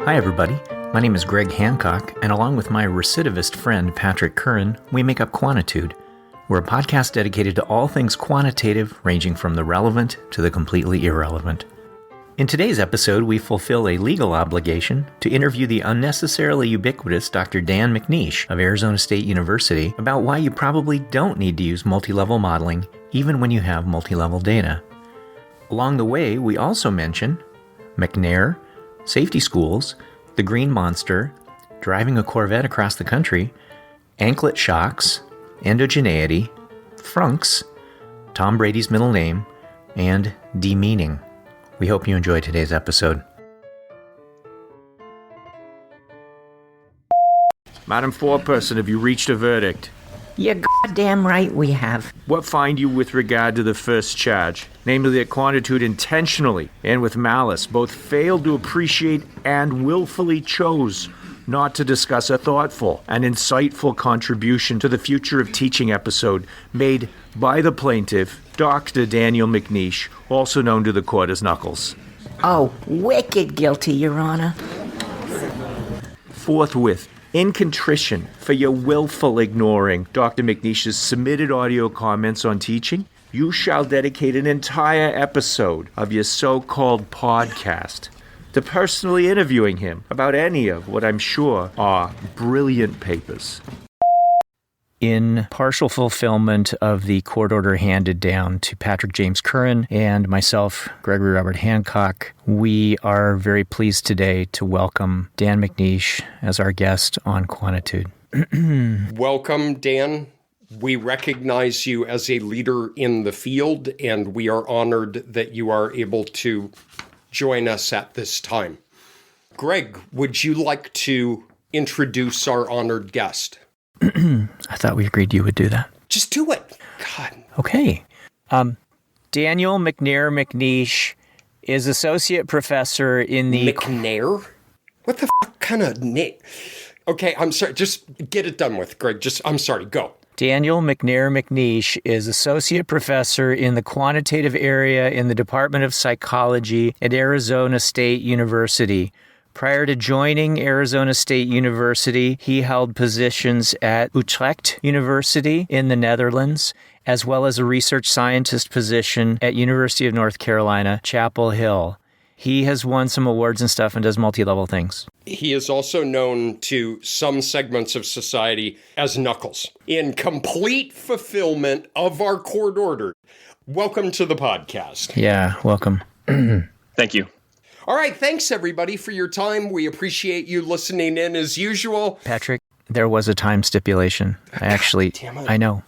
Hi, everybody. My name is Greg Hancock, and along with my recidivist friend Patrick Curran, we make up Quantitude. We're a podcast dedicated to all things quantitative, ranging from the relevant to the completely irrelevant. In today's episode, we fulfill a legal obligation to interview the unnecessarily ubiquitous Dr. Dan McNeish of Arizona State University about why you probably don't need to use multilevel modeling even when you have multilevel data. Along the way, we also mention MacNair, safety schools, the green monster, driving a Corvette across the country, anklet shocks, endogeneity, frunks, Tom Brady's middle name, and demeaning. We hope you enjoy today's episode. Madam Foreperson, have you reached a verdict? You're goddamn right we have. What find you with regard to the first charge? Namely that Quantitude intentionally and with malice both failed to appreciate and willfully chose not to discuss a thoughtful and insightful contribution to the future of teaching episode made by the plaintiff, Dr. Daniel McNeish, also known to the court as Knuckles. Oh, wicked guilty, Your Honor. Forthwith, in contrition for your willful ignoring Dr. McNeish's submitted audio comments on teaching, you shall dedicate an entire episode of your so-called podcast to personally interviewing him about any of what I'm sure are brilliant papers. In partial fulfillment of the court order handed down to Patrick James Curran and myself, Gregory Robert Hancock, we are very pleased today to welcome Dan McNeish as our guest on Quantitude. Welcome, Dan. We recognize you as a leader in the field, and we are honored that you are able to join us at this time. Greg, would you like to introduce our honored guest? I thought we agreed you would do that. Just do it. God. Okay. Daniel MacNair McNeish is associate professor in the... MacNair? What the kind of name? Okay, I'm sorry. Just get it done with, Greg. I'm sorry. Go. Daniel MacNair McNeish is associate professor in the quantitative area in the Department of Psychology at Arizona State University. Prior to joining Arizona State University, he held positions at Utrecht University in the Netherlands, as well as a research scientist position at University of North Carolina, Chapel Hill. He has won some awards and stuff and does multi-level things. He is also known to some segments of society as Knuckles. In complete fulfillment of our court order. Welcome to the podcast. Yeah, welcome. Thank you. All right, thanks everybody for your time. We appreciate you listening in as usual. Patrick, there was a time stipulation. Damn it. I know.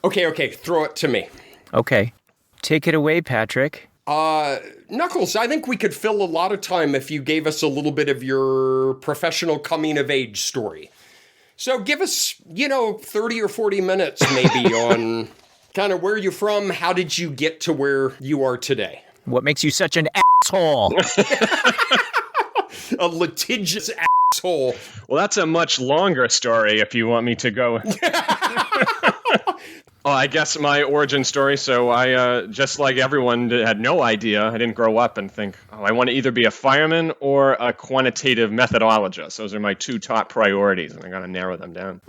Okay, throw it to me. Okay. Take it away, Patrick. Knuckles, I think we could fill a lot of time if you gave us a little bit of your professional coming-of-age story. So give us, 30 or 40 minutes maybe on kind of where you're from, how did you get to where you are today? What makes you such an asshole? A litigious asshole. Well, that's a much longer story if you want me to go. Well, I guess my origin story. So I, just like everyone, had no idea. I didn't grow up and think, I want to either be a fireman or a quantitative methodologist. Those are my two top priorities, and I got to narrow them down.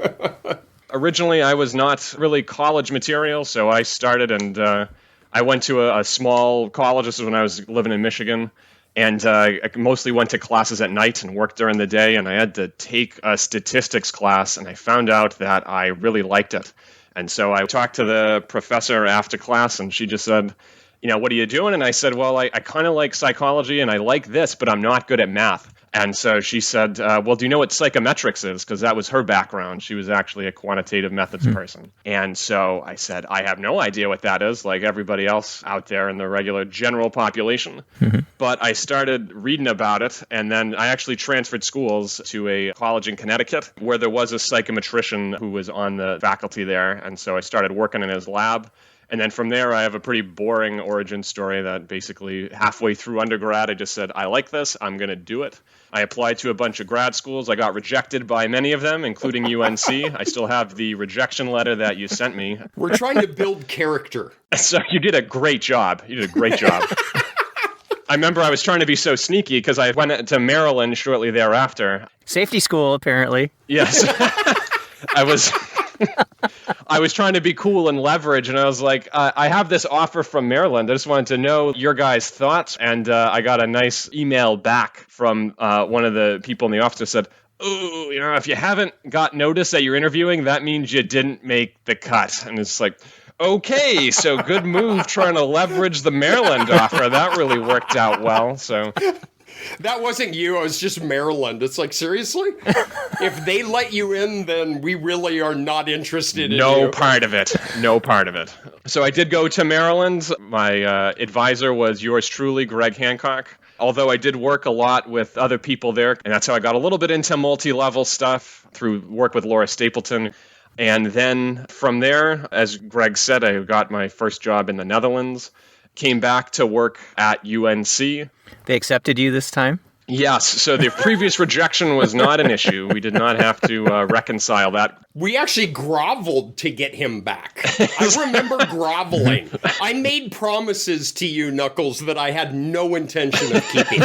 Originally, I was not really college material, so I started and I went to a small college. This was when I was living in Michigan. And I mostly went to classes at night and worked during the day. And I had to take a statistics class, and I found out that I really liked it. And so I talked to the professor after class, and she just said, what are you doing? And I said, well, I kind of like psychology, and I like this, but I'm not good at math. And so she said, well, do you know what psychometrics is? Because that was her background. She was actually a quantitative methods person. And so I said, I have no idea what that is, like everybody else out there in the regular general population. But I started reading about it, and then I actually transferred schools to a college in Connecticut where there was a psychometrician who was on the faculty there. And so I started working in his lab. And then from there, I have a pretty boring origin story that basically halfway through undergrad, I just said, I like this, I'm going to do it. I applied to a bunch of grad schools. I got rejected by many of them, including UNC. I still have the rejection letter that you sent me. We're trying to build character. So you did a great job. I remember I was trying to be so sneaky because I went to Maryland shortly thereafter. Safety school, apparently. Yes. I was trying to be cool and leverage, and I was like, I have this offer from Maryland. I just wanted to know your guys' thoughts. And I got a nice email back from one of the people in the office that said, "Ooh, if you haven't got notice that you're interviewing, that means you didn't make the cut." And it's like, okay, so good move trying to leverage the Maryland offer. That really worked out well. So That wasn't you. It was just Maryland. It's like, seriously? If they let you in, then we really are not interested in you. No part of it. No part of it. So I did go to Maryland. My advisor was yours truly, Greg Hancock. Although I did work a lot with other people there, and that's how I got a little bit into multi-level stuff through work with Laura Stapleton. And then from there, as Greg said, I got my first job in the Netherlands, came back to work at UNC. They accepted you this time? Yes, so the previous rejection was not an issue. We did not have to reconcile that. We actually groveled to get him back. I remember groveling. I made promises to you, Knuckles, that I had no intention of keeping.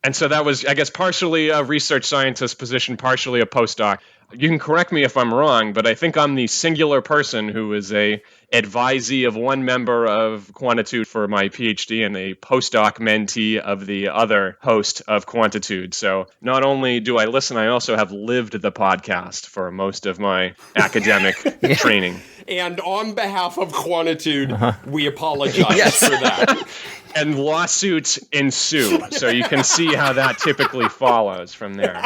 And so that was, I guess, partially a research scientist position, partially a postdoc. You can correct me if I'm wrong, but I think I'm the singular person who is a advisee of one member of Quantitude for my PhD and a postdoc mentee of the other host of Quantitude. So not only do I listen, I also have lived the podcast for most of my academic training. And on behalf of Quantitude, we apologize for that. And lawsuits ensue. So you can see how that typically follows from there.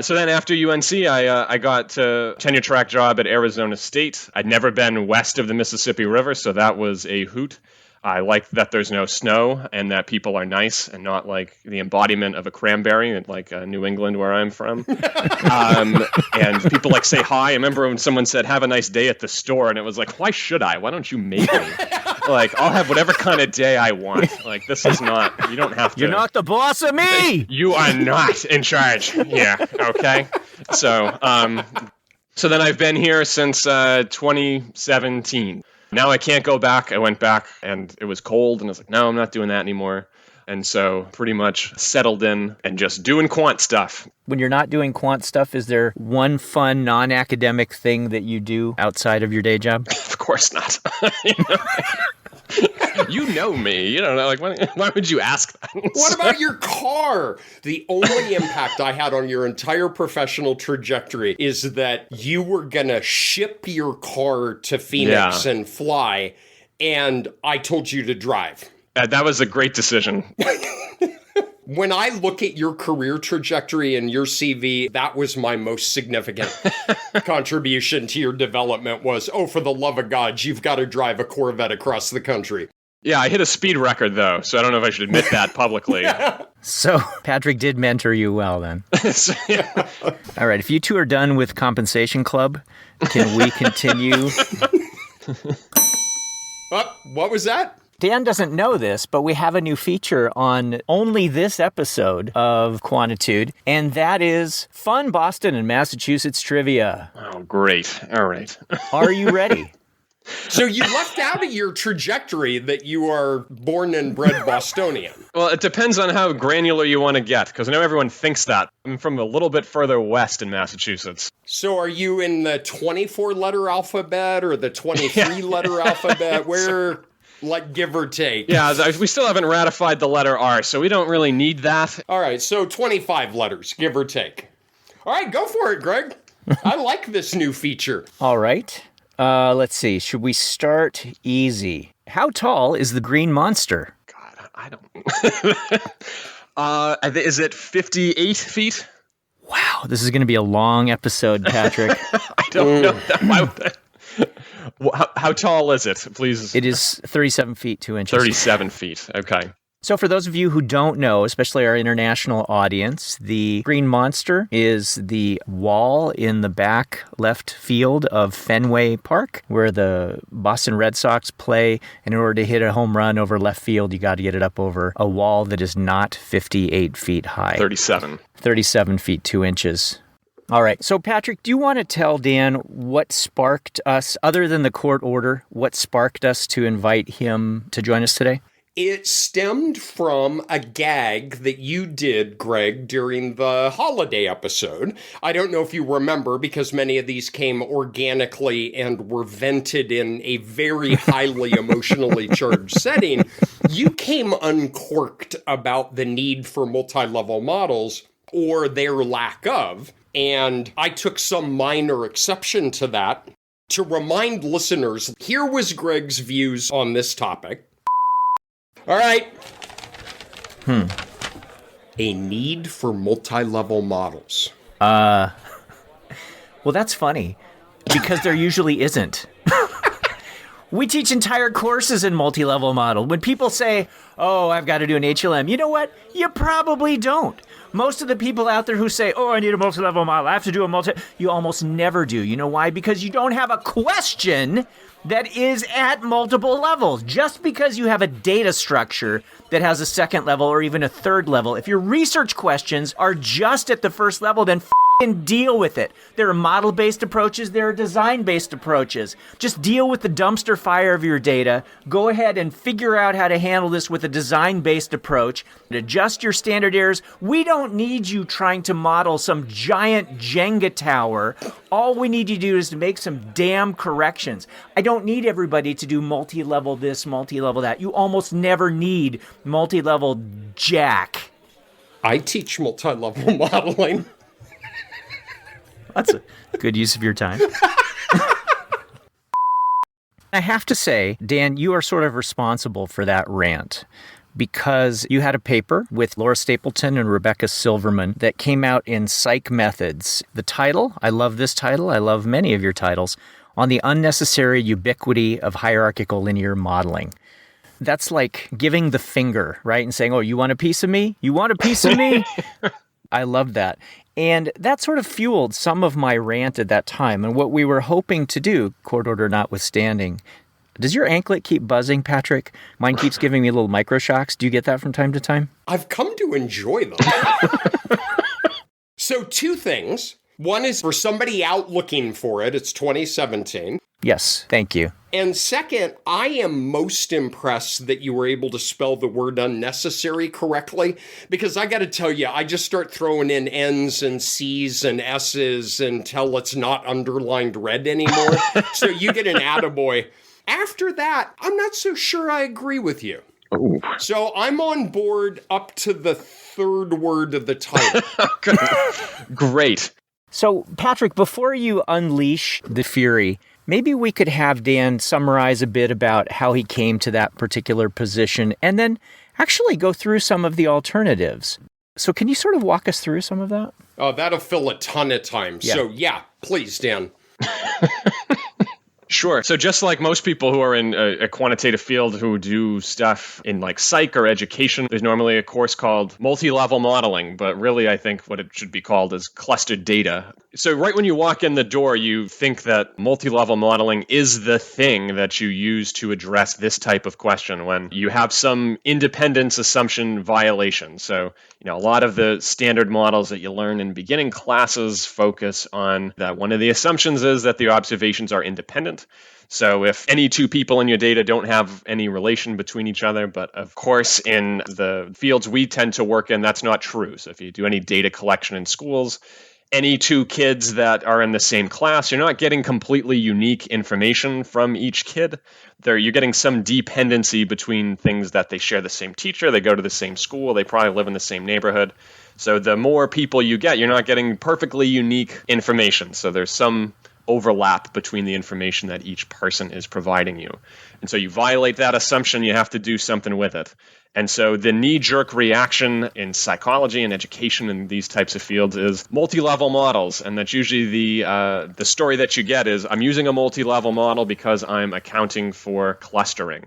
So then after UNC, I got a tenure track job at Arizona State. I'd never been west of the Mississippi River, so that was a hoot. I like that there's no snow and that people are nice and not like the embodiment of a cranberry like New England where I'm from. And people like say hi. I remember when someone said, "Have a nice day at the store." And it was like, why should I? Why don't you make me? Like, I'll have whatever kind of day I want. Like, this is not, you don't have to. You're not the boss of me! You are not in charge. Yeah, okay? So then I've been here since 2017. Now I can't go back. I went back and it was cold and I was like, no, I'm not doing that anymore. And so pretty much settled in and just doing quant stuff. When you're not doing quant stuff, is there one fun, non-academic thing that you do outside of your day job? Of course not. You know me. You don't know. Like, why would you ask that? What about your car? The only impact I had on your entire professional trajectory is that you were going to ship your car to Phoenix and fly, and I told you to drive. That was a great decision. When I look at your career trajectory and your CV, that was my most significant contribution to your development was, oh, for the love of God, you've got to drive a Corvette across the country. Yeah, I hit a speed record, though, so I don't know if I should admit that publicly. So Patrick did mentor you well, then. All right, if you two are done with Compensation Club, can we continue? What was that? Dan doesn't know this, but we have a new feature on only this episode of Quantitude, and that is fun Boston and Massachusetts trivia. Oh, great. All right. Are you ready? So you left out of your trajectory that you are born and bred Bostonian. Well, it depends on how granular you want to get, because I know everyone thinks that. I'm from a little bit further west in Massachusetts. So are you in the 24-letter alphabet or the 23-letter alphabet? Where... Like, give or take. Yeah, we still haven't ratified the letter R, so we don't really need that. All right, so 25 letters, give or take. All right, go for it, Greg. I like this new feature. All right. Let's see. Should we start easy? How tall is the green monster? God, I don't... Is it 58 feet? Wow, this is going to be a long episode, Patrick. I don't know. Why would that... How tall is it, please? It is 37 feet, 2 inches. 37 feet, okay. So for those of you who don't know, especially our international audience, the Green Monster is the wall in the back left field of Fenway Park, where the Boston Red Sox play. And in order to hit a home run over left field, you got to get it up over a wall that is not 58 feet high. 37. 37 feet, 2 inches. All right. So, Patrick, do you want to tell Dan what sparked us, other than the court order, what sparked us to invite him to join us today? It stemmed from a gag that you did, Greg, during the holiday episode. I don't know if you remember, because many of these came organically and were vented in a very highly emotionally charged setting. You came uncorked about the need for multi-level models, or their lack of, and I took some minor exception to that. To remind listeners, here was Greg's views on this topic. All right. A need for multi-level models. Well, that's funny, because there usually isn't. We teach entire courses in multi-level model. When people say, oh, I've got to do an HLM, you know what? You probably don't. Most of the people out there who say, oh, I need a multi-level model, I have to do a you almost never do. You know why? Because you don't have a question that is at multiple levels. Just because you have a data structure that has a second level or even a third level, if your research questions are just at the first level, then and deal with it. There are model-based approaches, there are design-based approaches. Just deal with the dumpster fire of your data. Go ahead and figure out how to handle this with a design-based approach. Adjust your standard errors. We don't need you trying to model some giant Jenga tower. All we need you to do is to make some damn corrections. I don't need everybody to do multi-level this, multi-level that. You almost never need multi-level jack. I teach multi-level modeling. That's a good use of your time. I have to say, Dan, you are sort of responsible for that rant, because you had a paper with Laura Stapleton and Rebecca Silverman that came out in Psych Methods. The title, I love this title, I love many of your titles, on the unnecessary ubiquity of hierarchical linear modeling. That's like giving the finger, right? And saying, oh, you want a piece of me? You want a piece of me? I love that. And that sort of fueled some of my rant at that time. And what we were hoping to do, court order notwithstanding. Does your anklet keep buzzing, Patrick? Mine keeps giving me little microshocks. Do you get that from time to time? I've come to enjoy them. So 2 things. One is for somebody out looking for it. It's 2017. Yes, thank you. And second, I am most impressed that you were able to spell the word unnecessary correctly, because I got to tell you, I just start throwing in N's and C's and S's until it's not underlined red anymore. So you get an attaboy. After that, I'm not so sure I agree with you. Ooh. So I'm on board up to the 3rd word of the title. Great. So, Patrick, before you unleash the fury, maybe we could have Dan summarize a bit about how he came to that particular position and then actually go through some of the alternatives. So can you sort of walk us through some of that? Oh, that'll fill a ton of time. Yeah. So, yeah, please, Dan. Sure. So just like most people who are in a quantitative field who do stuff in like psych or education, there's normally a course called multi-level modeling, but really I think what it should be called is clustered data. So right when you walk in the door, you think that multi-level modeling is the thing that you use to address this type of question when you have some independence assumption violation. So, a lot of the standard models that you learn in beginning classes focus on that one of the assumptions is that the observations are independent. So if any 2 people in your data don't have any relation between each other, but of course in the fields we tend to work in, that's not true. So if you do any data collection in schools, any 2 kids that are in the same class, you're not getting completely unique information from each kid. You're getting some dependency between things that they share the same teacher, they go to the same school, they probably live in the same neighborhood. So the more people you get, you're not getting perfectly unique information. So there's some overlap between the information that each person is providing you. And so you violate that assumption, you have to do something with it. And so the knee-jerk reaction in psychology and education and these types of fields is multi-level models. And that's usually the story that you get is, I'm using a multi-level model because I'm accounting for clustering.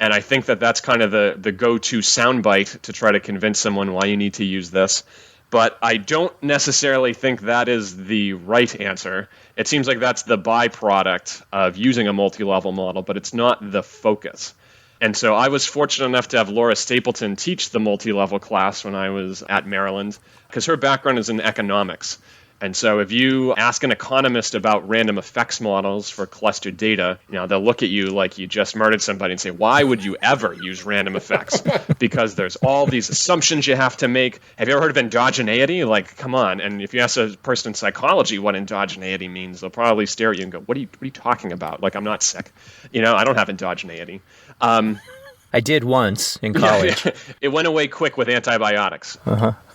And I think that that's kind of the go-to soundbite to try to convince someone why you need to use this. But I don't necessarily think that is the right answer. It seems like that's the byproduct of using a multi-level model, but it's not the focus. And so I was fortunate enough to have Laura Stapleton teach the multi-level class when I was at Maryland, because her background is in economics. And so if you ask an economist about random effects models for clustered data, they'll look at you like you just murdered somebody and say, why would you ever use random effects? Because there's all these assumptions you have to make. Have you ever heard of endogeneity? Like, come on. And if you ask a person in psychology what endogeneity means, they'll probably stare at you and go, what are you talking about? Like, I'm not sick. I don't have endogeneity. I did once in college. It went away quick with antibiotics.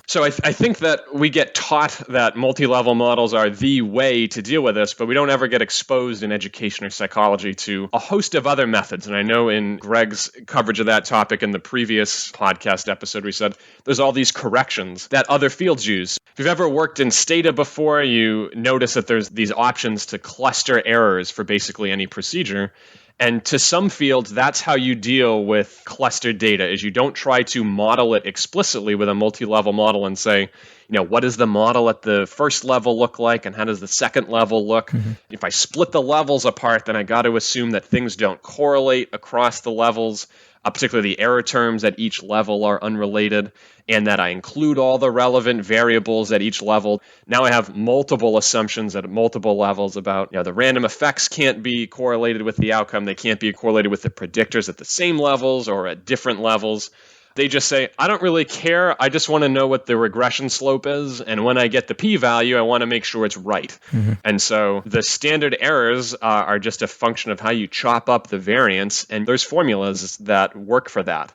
So I think that we get taught that multi-level models are the way to deal with this, but we don't ever get exposed in education or psychology to a host of other methods. And I know in Greg's coverage of that topic in the previous podcast episode, we said there's all these corrections that other fields use. If you've ever worked in Stata before, you notice that there's these options to cluster errors for basically any procedure. And to some fields, that's how you deal with clustered data, is you don't try to model it explicitly with a multi-level model and say, what does the model at the first level look like and how does the second level look? If I split the levels apart, then I got to assume that things don't correlate across the levels, particularly the error terms at each level are unrelated, and that I include all the relevant variables at each level. Now I have multiple assumptions at multiple levels about, the random effects can't be correlated with the outcome. They can't be correlated with the predictors at the same levels or at different levels. They just say, I don't really care. I just want to know what the regression slope is. And when I get the p-value, I want to make sure it's right. And so the standard errors are just a function of how you chop up the variance. And there's formulas that work for that.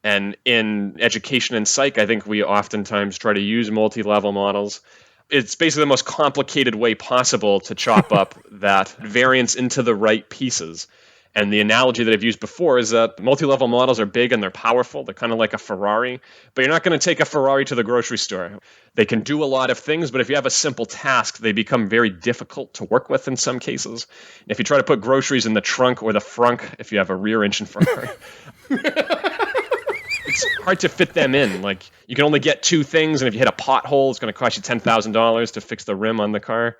And in education and psych, I think we oftentimes try to use multi-level models. It's basically the most complicated way possible to chop up that variance into the right pieces. And the analogy that I've used before is that multi-level models are big and they're powerful. They're kind of like a Ferrari, but you're not going to take a Ferrari to the grocery store. They can do a lot of things, but if you have a simple task, they become very difficult to work with in some cases. If you try to put groceries in the trunk or the frunk, if you have a rear engine Ferrari, it's hard to fit them in. Like, you can only get two things, and if you hit a pothole, it's going to cost you $10,000 to fix the rim on the car.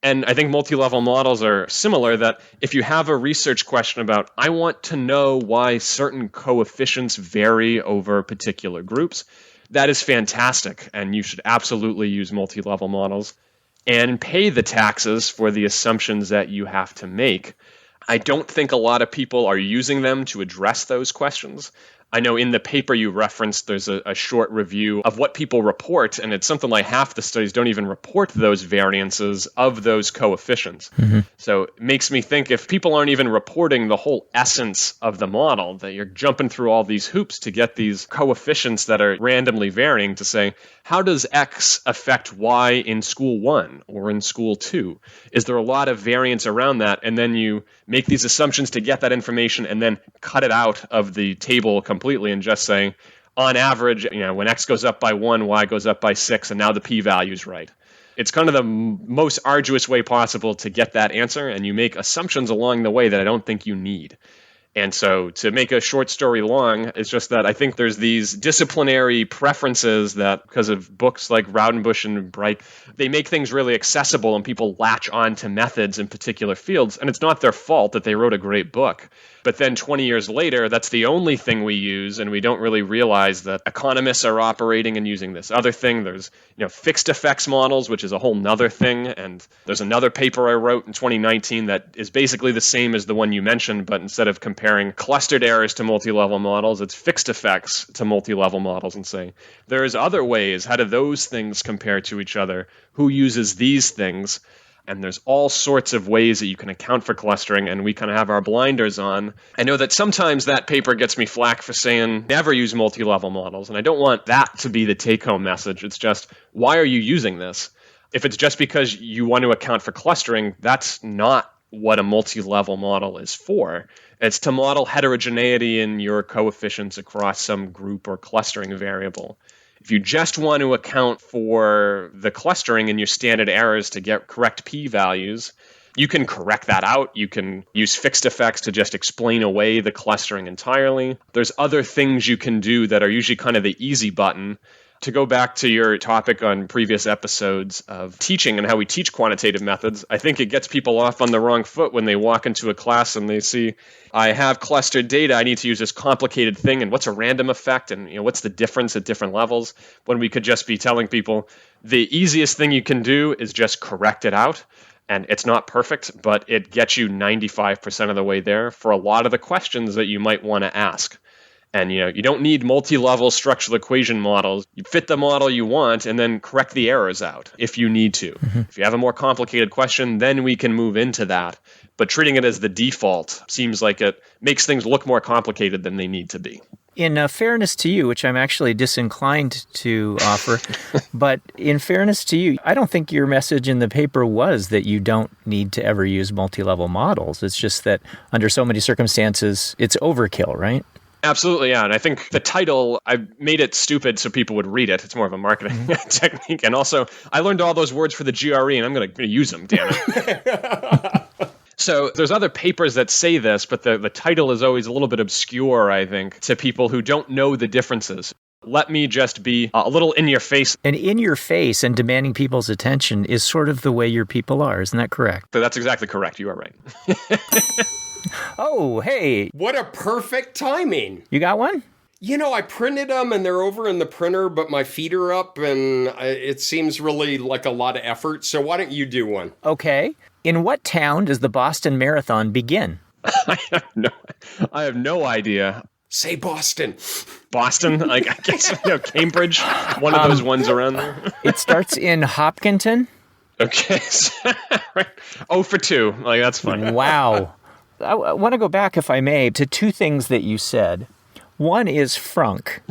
And I think multi-level models are similar, that if you have a research question about, I want to know why certain coefficients vary over particular groups, that is fantastic. And you should absolutely use multi-level models and pay the taxes for the assumptions that you have to make. I don't think a lot of people are using them to address those questions. I know in the paper you referenced, there's a short review of what people report, and it's something like half the studies don't even report those variances of those coefficients. So it makes me think, if people aren't even reporting the whole essence of the model, that you're jumping through all these hoops to get these coefficients that are randomly varying, to say, how does X affect Y in school 1 or in school 2? Is there a lot of variance around that? And then you make these assumptions to get that information and then cut it out of the table completely and just say, on average, when X goes up by 1, Y goes up by 6, and now the p-value is right. It's kind of the most arduous way possible to get that answer, and you make assumptions along the way that I don't think you need. And so, to make a short story long, it's just that I think there's these disciplinary preferences that, because of books like Raudenbush and Bright, they make things really accessible and people latch on to methods in particular fields. And it's not their fault that they wrote a great book. But then 20 years later, that's the only thing we use, and we don't really realize that economists are operating and using this other thing. There's fixed effects models, which is a whole nother thing. And there's another paper I wrote in 2019 that is basically the same as the one you mentioned, but instead of comparing clustered errors to multi-level models, it's fixed effects to multi-level models, and say, there's other ways. How do those things compare to each other? Who uses these things? And there's all sorts of ways that you can account for clustering, and we kind of have our blinders on. I know that sometimes that paper gets me flack for saying never use multi-level models, and I don't want that to be the take-home message. It's just, why are you using this? If it's just because you want to account for clustering, that's not what a multi-level model is for. It's to model heterogeneity in your coefficients across some group or clustering variable. If you just want to account for the clustering in your standard errors to get correct p-values, you can correct that out. You can use fixed effects to just explain away the clustering entirely. There's other things you can do that are usually kind of the easy button To go back to your topic on previous episodes of teaching and how we teach quantitative methods, I think it gets people off on the wrong foot when they walk into a class and they see, I have clustered data, I need to use this complicated thing, and what's a random effect, and what's the difference at different levels, when we could just be telling people, the easiest thing you can do is just correct it out. And it's not perfect, but it gets you 95% of the way there for a lot of the questions that you might want to ask. And you don't need multi-level structural equation models. You fit the model you want and then correct the errors out if you need to. Mm-hmm. If you have a more complicated question, then we can move into that. But treating it as the default seems like it makes things look more complicated than they need to be. In fairness to you, which I'm actually disinclined to offer, but in fairness to you, I don't think your message in the paper was that you don't need to ever use multi-level models. It's just that under so many circumstances, it's overkill, right? Absolutely, yeah. And I think the title, I made it stupid so people would read it. It's more of a marketing technique. And also, I learned all those words for the GRE, and I'm going to use them, damn it. So there's other papers that say this, but the title is always a little bit obscure, I think, to people who don't know the differences. Let me just be a little in your face. And in your face and demanding people's attention is sort of the way your people are. Isn't that correct? So that's exactly correct. You are right. Oh, hey. What a perfect timing. You got one? I printed them and they're over in the printer, but my feet are up and it seems really like a lot of effort. So why don't you do one? Okay. In what town does the Boston Marathon begin? I have no idea. Say Boston. Boston? I guess, Cambridge, one of those ones around there. It starts in Hopkinton. Okay. 0 for 2. That's funny. Wow. I want to go back, if I may, to two things that you said. One is frunk.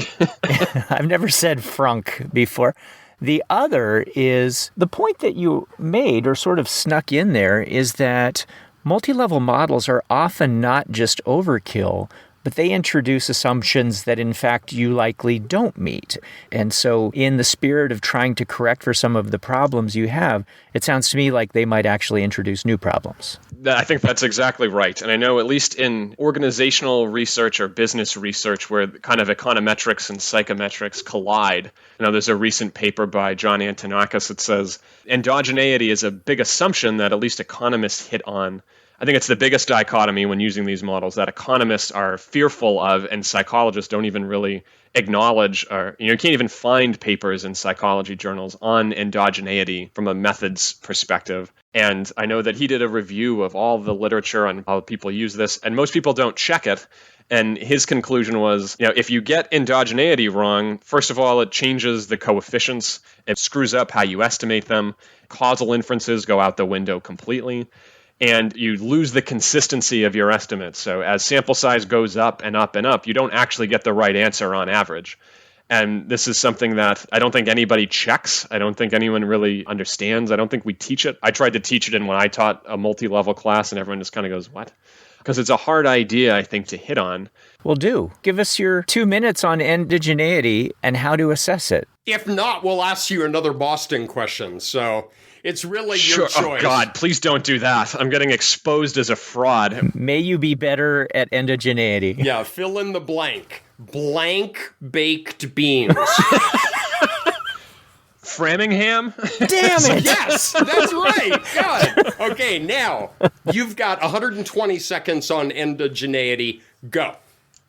I've never said frunk before. The other is the point that you made or sort of snuck in there is that multi-level models are often not just overkill, but they introduce assumptions that, in fact, you likely don't meet. And so in the spirit of trying to correct for some of the problems you have, it sounds to me like they might actually introduce new problems. I think that's exactly right. And I know at least in organizational research or business research where kind of econometrics and psychometrics collide, there's a recent paper by John Antonakis that says endogeneity is a big assumption that at least economists hit on. I think it's the biggest dichotomy when using these models that economists are fearful of and psychologists don't even really acknowledge, or you can't even find papers in psychology journals on endogeneity from a methods perspective. And I know that he did a review of all the literature on how people use this, and most people don't check it. And his conclusion was, if you get endogeneity wrong, first of all, it changes the coefficients. It screws up how you estimate them. Causal inferences go out the window completely. And you lose the consistency of your estimates. So as sample size goes up and up and up, you don't actually get the right answer on average. And this is something that I don't think anybody checks. I don't think anyone really understands. I don't think we teach it. I tried to teach it when I taught a multi-level class, and everyone just kind of goes, what? Because it's a hard idea, I think, to hit on. Well, give us your 2 minutes on endogeneity and how to assess it. If not, we'll ask you another Boston question. So it's really your choice. Oh, God, please don't do that. I'm getting exposed as a fraud. May you be better at endogeneity. Yeah, fill in the blank. Blank baked beans. Framingham? Damn it! Yes, that's right. God. Okay, now you've got 120 seconds on endogeneity. Go.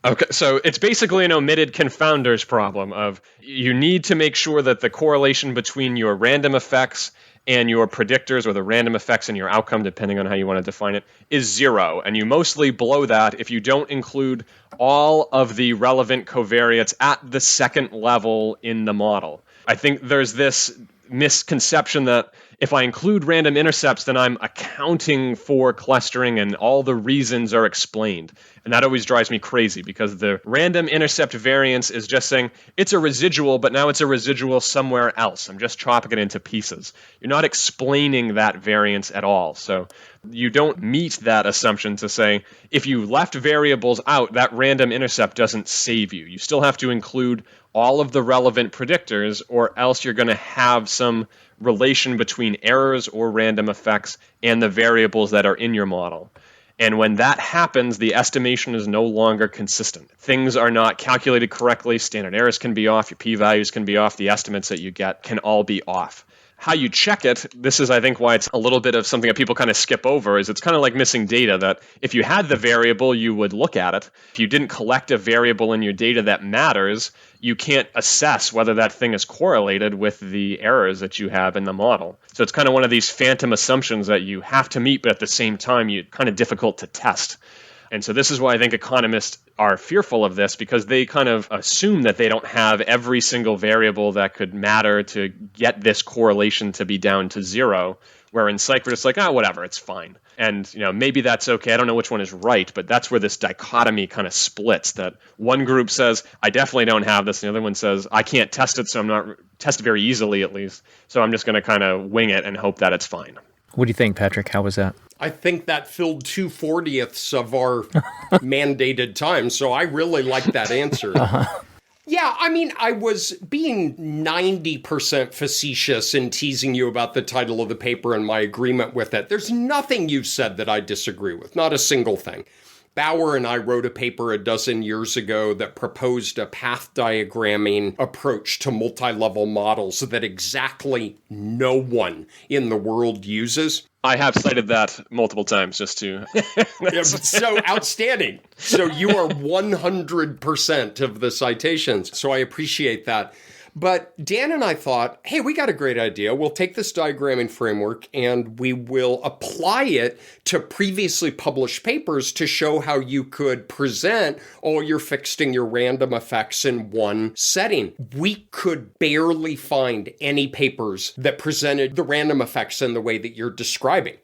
Okay, so it's basically an omitted confounders problem of you need to make sure that the correlation between your random effects and your predictors, or the random effects and your outcome, depending on how you want to define it, is 0. And you mostly blow that if you don't include all of the relevant covariates at the second level in the model. I think there's this misconception that if I include random intercepts, then I'm accounting for clustering and all the reasons are explained. And that always drives me crazy because the random intercept variance is just saying it's a residual, but now it's a residual somewhere else. I'm just chopping it into pieces. You're not explaining that variance at all. So you don't meet that assumption to say if you left variables out, that random intercept doesn't save you. You still have to include all of the relevant predictors, or else you're going to have some relation between errors or random effects and the variables that are in your model. And when that happens, the estimation is no longer consistent. Things are not calculated correctly. Standard errors can be off. Your p-values can be off. The estimates that you get can all be off. How you check it, this is, I think, why it's a little bit of something that people kind of skip over, is it's kind of like missing data, that if you had the variable, you would look at it. If you didn't collect a variable in your data that matters, you can't assess whether that thing is correlated with the errors that you have in the model. So it's kind of one of these phantom assumptions that you have to meet, but at the same time, it's kind of difficult to test. And so this is why I think economists are fearful of this, because they kind of assume that they don't have every single variable that could matter to get this correlation to be down to zero, where in psych, we're just like, whatever, it's fine. And maybe that's okay. I don't know which one is right, but that's where this dichotomy kind of splits, that one group says, I definitely don't have this, and the other one says, I can't test it, so I'm not test it very easily at least, so I'm just going to kind of wing it and hope that it's fine. What do you think, Patrick? How was that? I think that filled 2/40 of our mandated time, so I really like that answer. Yeah, I mean, I was being 90% facetious in teasing you about the title of the paper and my agreement with it. There's nothing you've said that I disagree with, not a single thing. Bauer and I wrote a paper a dozen years ago that proposed a path diagramming approach to multi-level models that exactly no one in the world uses. I have cited that multiple times just to... So outstanding. So you are 100% of the citations. So I appreciate that. But Dan and I thought, hey, we got a great idea. We'll take this diagramming framework and we will apply it to previously published papers to show how you could present all your fixed and your random effects in one setting. We could barely find any papers that presented the random effects in the way that you're describing.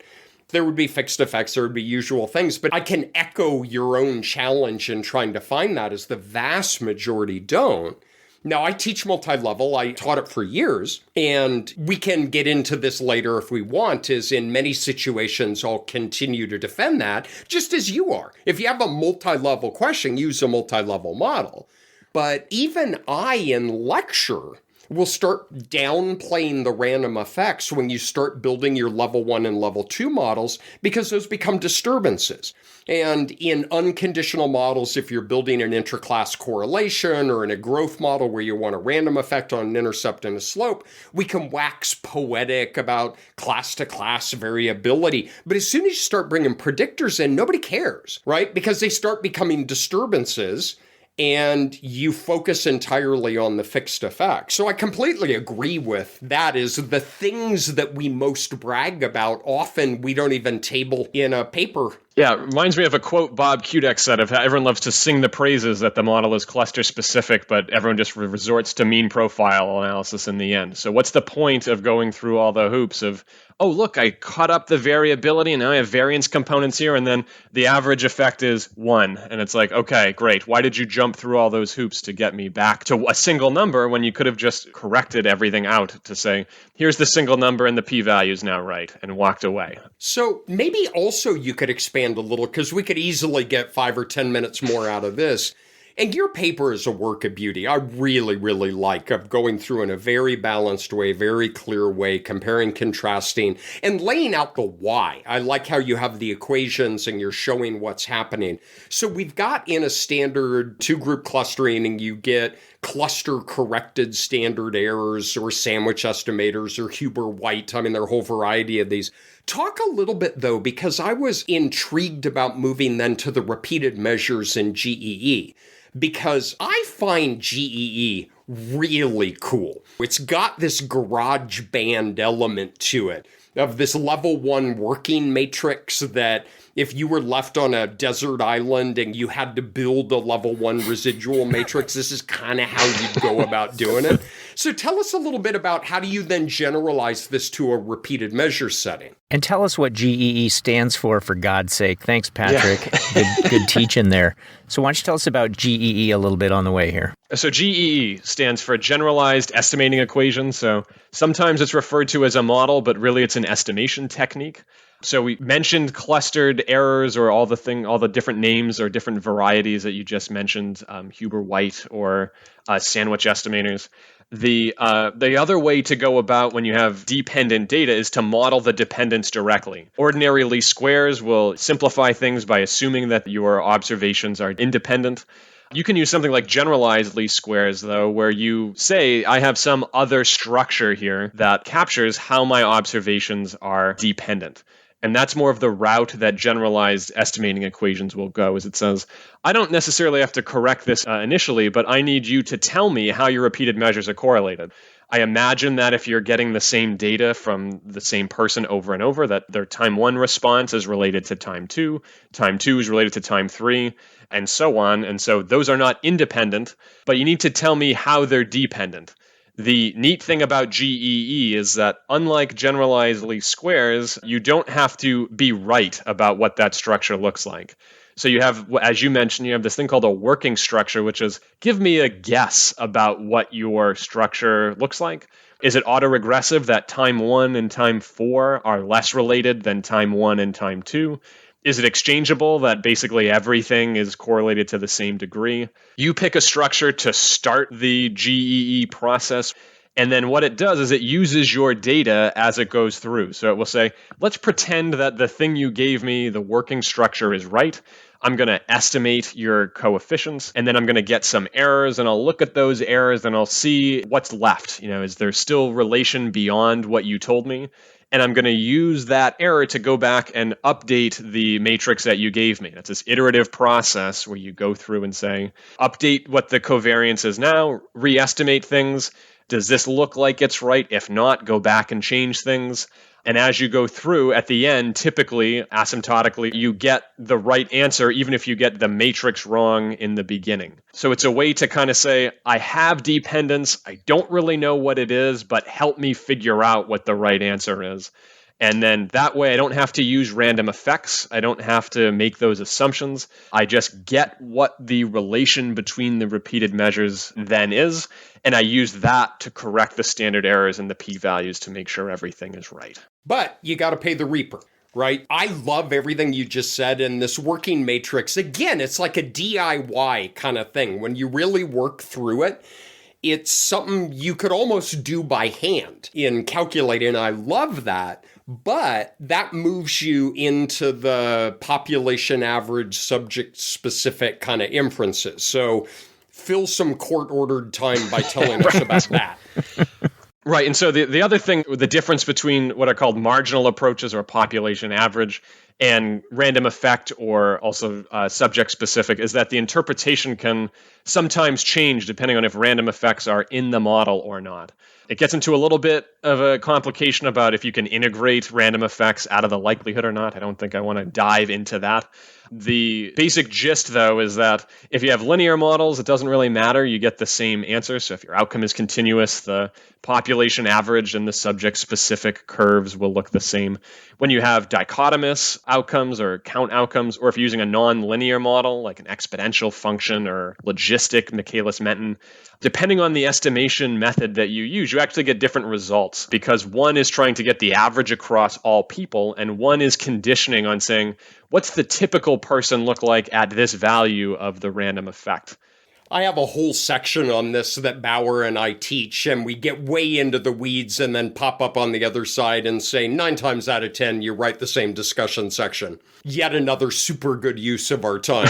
There would be fixed effects, there would be usual things, but I can echo your own challenge in trying to find that, as the vast majority don't. Now, I teach multi-level. I taught it for years, and we can get into this later if we want, is in many situations, I'll continue to defend that, just as you are. If you have a multi-level question, use a multi-level model. But even I, in lecture, will start downplaying the random effects when you start building your level 1 and level 2 models, because those become disturbances. And in unconditional models, if you're building an interclass correlation or in a growth model where you want a random effect on an intercept and a slope, we can wax poetic about class-to-class variability. But as soon as you start bringing predictors in, nobody cares, right? Because they start becoming disturbances, and you focus entirely on the fixed effect. So I completely agree with that. Is the things that we most brag about, often we don't even table in a paper. Yeah, it reminds me of a quote Bob Kudak said of how everyone loves to sing the praises that the model is cluster specific, but everyone just resorts to mean profile analysis in the end. So what's the point of going through all the hoops of, oh, look, I cut up the variability and now I have variance components here, and then the average effect is 1. And it's like, okay, great. Why did you jump through all those hoops to get me back to a single number when you could have just corrected everything out to say, here's the single number and the p-value is now right, and walked away? So maybe also you could expand a little, because we could easily get 5 or 10 minutes more out of this. And your paper is a work of beauty. I really, really like of going through in a very balanced way, very clear way, comparing, contrasting, and laying out the why. I like how you have the equations and you're showing what's happening. So we've got in a standard 2-group clustering, and you get cluster-corrected standard errors or sandwich estimators or Huber-White. I mean, there are a whole variety of these. Talk a little bit, though, because I was intrigued about moving then to the repeated measures in GEE, because I find GEE really cool. It's got this garage band element to it, of this level 1 working matrix that if you were left on a desert island and you had to build a level 1 residual matrix, this is kind of how you'd go about doing it. So tell us a little bit about how do you then generalize this to a repeated measure setting? And tell us what GEE stands for God's sake. Thanks, Patrick. Yeah. Good teaching there. So why don't you tell us about GEE a little bit on the way here? So GEE stands for Generalized Estimating Equation. So sometimes it's referred to as a model, but really it's an estimation technique. So we mentioned clustered errors, or all the different names or different varieties that you just mentioned, Huber-White or sandwich estimators. The other way to go about when you have dependent data is to model the dependence directly. Ordinary least squares will simplify things by assuming that your observations are independent. You can use something like generalized least squares, though, where you say, I have some other structure here that captures how my observations are dependent. And that's more of the route that generalized estimating equations will go, is it says, I don't necessarily have to correct this initially, but I need you to tell me how your repeated measures are correlated. I imagine that if you're getting the same data from the same person over and over, that their time 1 response is related to time 2 is related to time 3, and so on. And so those are not independent, but you need to tell me how they're dependent. The neat thing about GEE is that unlike generalized least squares, you don't have to be right about what that structure looks like. So you have, as you mentioned, you have this thing called a working structure, which is give me a guess about what your structure looks like. Is it autoregressive that time 1 and time 4 are less related than time 1 and time 2? Is it exchangeable that basically everything is correlated to the same degree? You pick a structure to start the GEE process, and then what it does is it uses your data as it goes through. So it will say, let's pretend that the thing you gave me, the working structure, is right. I'm going to estimate your coefficients, and then I'm going to get some errors, and I'll look at those errors, and I'll see what's left. Is there still relation beyond what you told me? And I'm going to use that error to go back and update the matrix that you gave me. That's this iterative process where you go through and say, update what the covariance is now, re-estimate things. Does this look like it's right? If not, go back and change things. And as you go through, at the end, typically, asymptotically, you get the right answer, even if you get the matrix wrong in the beginning. So it's a way to kind of say, I have dependence, I don't really know what it is, but help me figure out what the right answer is. And then that way, I don't have to use random effects. I don't have to make those assumptions. I just get what the relation between the repeated measures then is. And I use that to correct the standard errors and the p-values to make sure everything is right. But you got to pay the reaper, right? I love everything you just said. And this working matrix, again, it's like a DIY kind of thing. When you really work through it, it's something you could almost do by hand in calculating. I love that. But that moves you into the population average subject-specific kind of inferences. So fill some court-ordered time by telling us about that. Right. And so the other thing, the difference between what are called marginal approaches or population average and random effect or also subject-specific is that the interpretation can sometimes change depending on if random effects are in the model or not. It gets into a little bit of a complication about if you can integrate random effects out of the likelihood or not. I don't think I want to dive into that. The basic gist, though, is that if you have linear models, it doesn't really matter. You get the same answer. So if your outcome is continuous, the population average and the subject-specific curves will look the same. When you have dichotomous outcomes or count outcomes, or if you're using a non-linear model, like an exponential function or logistic Michaelis-Menten, depending on the estimation method that you use, you actually get different results because one is trying to get the average across all people, and one is conditioning on saying, what's the typical person look like at this value of the random effect? I have a whole section on this that Bauer and I teach, and we get way into the weeds and then pop up on the other side and say 9 times out of 10, you write the same discussion section. Yet another super good use of our time.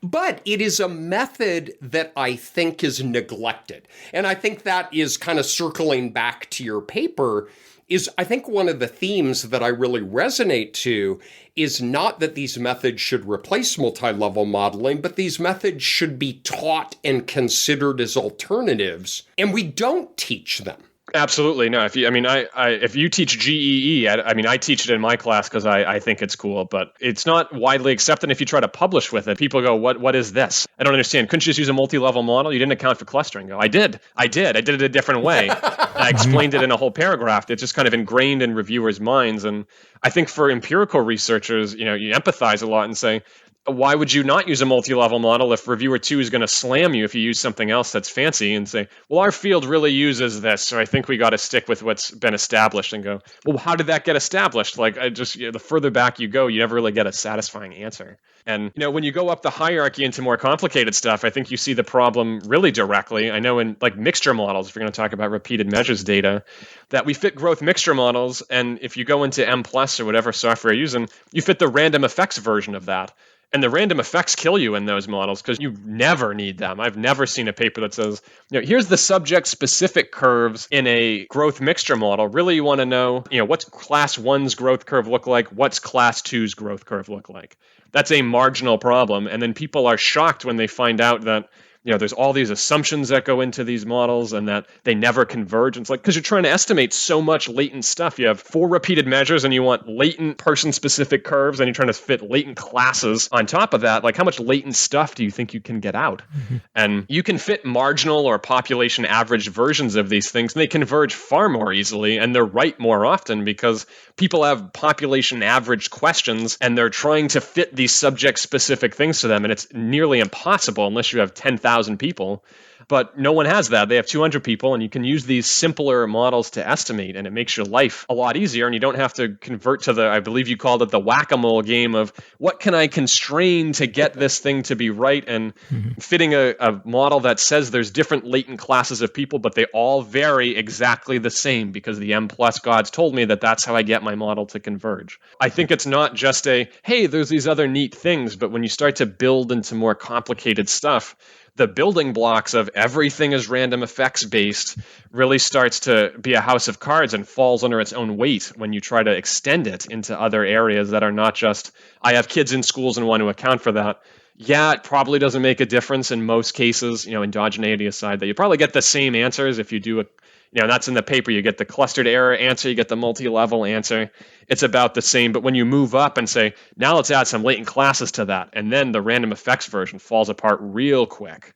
But it is a method that I think is neglected. And I think that is kind of circling back to your paper is I think one of the themes that I really resonate to is not that these methods should replace multi-level modeling, but these methods should be taught and considered as alternatives, and we don't teach them. Absolutely. No, if you teach GEE, I teach it in my class because I think it's cool, but it's not widely accepted. If you try to publish with it, people go, what is this? I don't understand. Couldn't you just use a multi-level model? You didn't account for clustering. Go, I did it a different way. I explained it in a whole paragraph. It's just kind of ingrained in reviewers' minds. And I think for empirical researchers, you empathize a lot and say, why would you not use a multi-level model if reviewer 2 is going to slam you if you use something else that's fancy and say, well, our field really uses this, so I think we got to stick with what's been established, and go, well, how did that get established? Like, the further back you go, you never really get a satisfying answer. And, when you go up the hierarchy into more complicated stuff, I think you see the problem really directly. I know in like mixture models, if you're going to talk about repeated measures data, that we fit growth mixture models. And if you go into M+ or whatever software you're using, you fit the random effects version of that. And the random effects kill you in those models because you never need them. I've never seen a paper that says, here's the subject-specific curves in a growth mixture model. Really, you want to know, what's class 1's growth curve look like? What's class 2's growth curve look like? That's a marginal problem. And then people are shocked when they find out that there's all these assumptions that go into these models and that they never converge. And it's like, because you're trying to estimate so much latent stuff. You have 4 repeated measures and you want latent person-specific curves, and you're trying to fit latent classes on top of that. Like, how much latent stuff do you think you can get out? Mm-hmm. And you can fit marginal or population average versions of these things, and they converge far more easily, and they're right more often because people have population average questions and they're trying to fit these subject-specific things to them, and it's nearly impossible unless you have 10,000 people, but no one has that. They have 200 people, and you can use these simpler models to estimate, and it makes your life a lot easier, and you don't have to convert to I believe you called it the whack-a-mole game of what can I constrain to get this thing to be right, and fitting a model that says there's different latent classes of people, but they all vary exactly the same because the M+ gods told me that that's how I get my model to converge. I think it's not just hey, there's these other neat things, but when you start to build into more complicated stuff, the building blocks of everything is random effects based really starts to be a house of cards and falls under its own weight when you try to extend it into other areas that are not just, I have kids in schools and want to account for that. Yeah, it probably doesn't make a difference in most cases, endogeneity aside, that you probably get the same answers if you do that's in the paper. You get the clustered error answer, you get the multi-level answer. It's about the same. But when you move up and say, now let's add some latent classes to that, and then the random effects version falls apart real quick.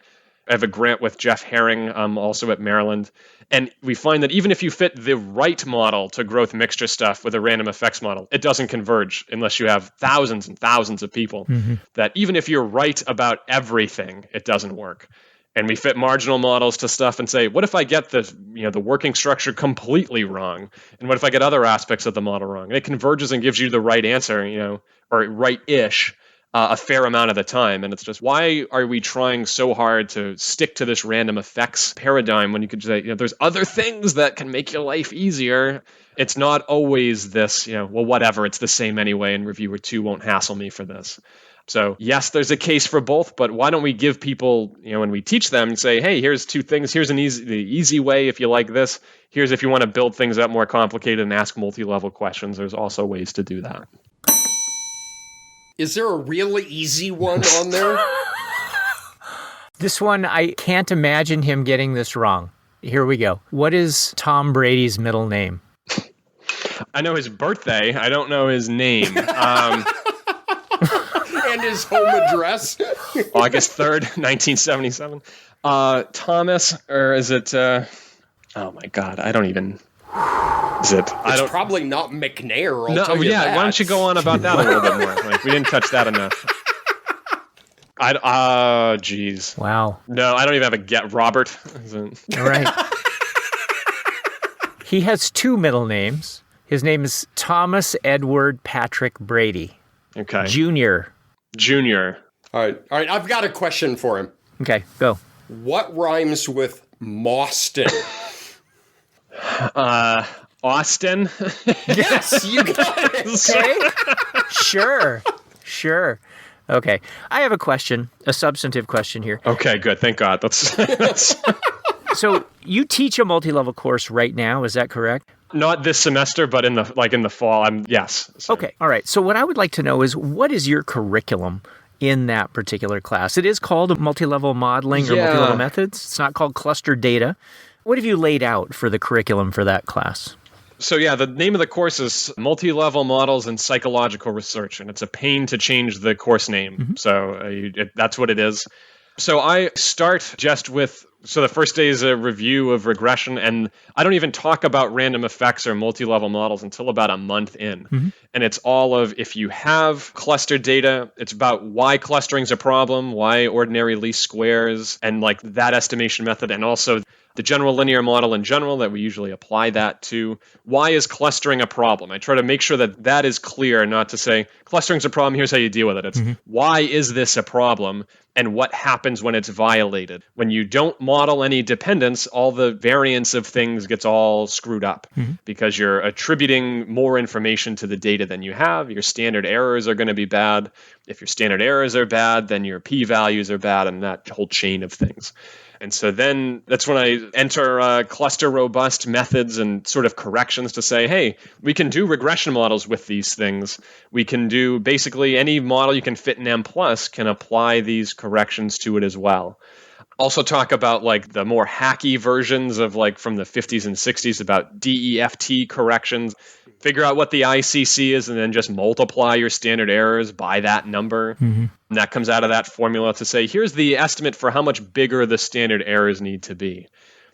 I have a grant with Jeff Herring, also at Maryland. And we find that even if you fit the right model to growth mixture stuff with a random effects model, it doesn't converge unless you have thousands and thousands of people. Mm-hmm. That even if you're right about everything, it doesn't work. And we fit marginal models to stuff and say, what if I get the working structure completely wrong? And what if I get other aspects of the model wrong? And it converges and gives you the right answer, or right-ish a fair amount of the time. And it's just, why are we trying so hard to stick to this random effects paradigm when you could say, there's other things that can make your life easier? It's not always this, well, whatever, it's the same anyway, and reviewer 2 won't hassle me for this. So yes, there's a case for both, but why don't we give people, when we teach them, and say, hey, here's 2 things. Here's the easy way if you like this. Here's if you want to build things up more complicated and ask multi-level questions. There's also ways to do that. Is there a really easy one on there? This one, I can't imagine him getting this wrong. Here we go. What is Tom Brady's middle name? I know his birthday. I don't know his name. And his home address. August 3rd, 1977. Thomas, or is it... oh my God, I don't even... Is it? It's probably not MacNair. I'll tell you that. Why don't you go on about that a little bit more? Like, we didn't touch that enough. Geez. Wow. No, I don't even have a get. Robert. All right. He has 2 middle names. His name is Thomas Edward Patrick Brady. Okay. Junior. All right. I've got a question for him. Okay, go. What rhymes with Mawston? Austin? Yes, you got it. Okay. Sure. Okay. I have a question, a substantive question here. Okay, good. Thank God. That's So you teach a multi-level course right now, is that correct? Not this semester, but in the fall. Yes. So. Okay. All right. So what I would like to know is, what is your curriculum in that particular class? It is called multi-level modeling or multi-level methods. It's not called cluster data. What have you laid out for the curriculum for that class? So the name of the course is Multi-Level Models in Psychological Research, and it's a pain to change the course name. Mm-hmm. So that's what it is. So I start just with So the first day is a review of regression, and I don't even talk about random effects or multi-level models until about a month in. And it's all of, if you have clustered data, it's about why clustering is a problem, why ordinary least squares, and like that estimation method, and also the general linear model in general that we usually apply that to. Why is clustering a problem? I try to make sure that that is clear, not to say clustering is a problem, here's how you deal with it. It's why is this a problem and what happens when it's violated? When you don't model any dependence, all the variance of things gets all screwed up because you're attributing more information to the data than you have. Your standard errors are going to be bad. If your standard errors are bad, then your p-values are bad, and that whole chain of things. And so then that's when I enter cluster robust methods and sort of corrections to say, hey, we can do regression models with these things. We can do basically any model you can fit in M plus can apply these corrections to it as well. Also talk about like the more hacky versions of like from the 50s and 60s about DEFT corrections. Figure out what the ICC is and then just multiply your standard errors by that number. And that comes out of that formula to say, here's the estimate for how much bigger the standard errors need to be.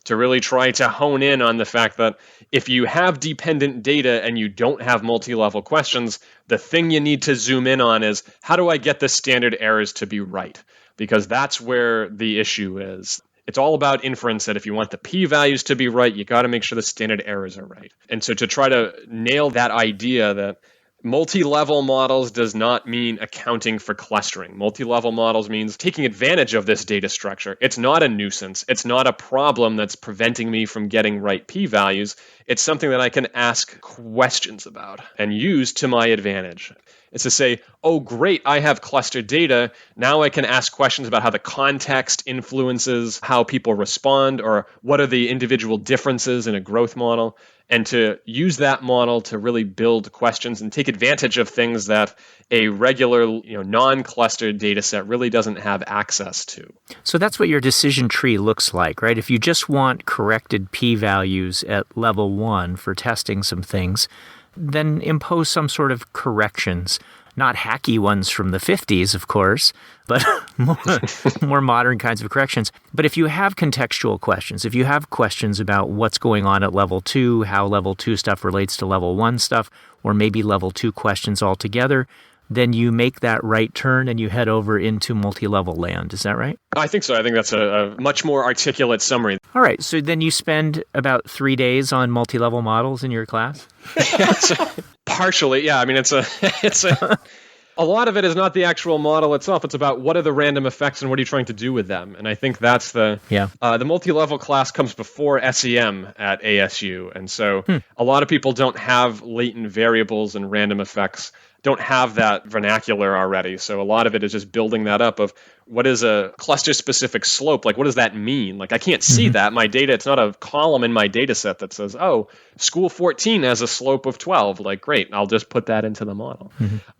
To really try to hone in on the fact that if you have dependent data and you don't have multi-level questions, the thing you need to zoom in on is, how do I get the standard errors to be right? Because that's where the issue is. It's all about inference that if you want the p-values to be right, you got to make sure the standard errors are right. And so to try to nail that idea that multi-level models does not mean accounting for clustering. Multi-level models means taking advantage of this data structure. It's not a nuisance. It's not a problem that's preventing me from getting right p-values. It's something that I can ask questions about and use to my advantage. It's to say, oh, great, I have clustered data. Now I can ask questions about how the context influences how people respond, or what are the individual differences in a growth model, and to use that model to really build questions and take advantage of things that a regular, non-clustered data set really doesn't have access to. So that's what your decision tree looks like, right? If you just want corrected p-values at level 1 for testing some things, then impose some sort of corrections, not hacky ones from the 50s, of course, but more modern kinds of corrections. But if you have contextual questions, if you have questions about what's going on at level 2, how level 2 stuff relates to level 1 stuff, or maybe level 2 questions altogether, then you make that right turn and you head over into multi-level land. Is that right? I think so. I think that's a much more articulate summary. All right. So then you spend about 3 days on multi-level models in your class? Partially, yeah. I mean, it's a lot of it is not the actual model itself. It's about what are the random effects and what are you trying to do with them. And I think that's the multi-level class comes before SEM at ASU. And so a lot of people don't have latent variables and random effects, don't have that vernacular already. So a lot of it is just building that up of what is a cluster-specific slope? Like, what does that mean? Like, I can't see that. My data, it's not a column in my data set that says, oh, school 14 has a slope of 12. Like, great, I'll just put that into the model.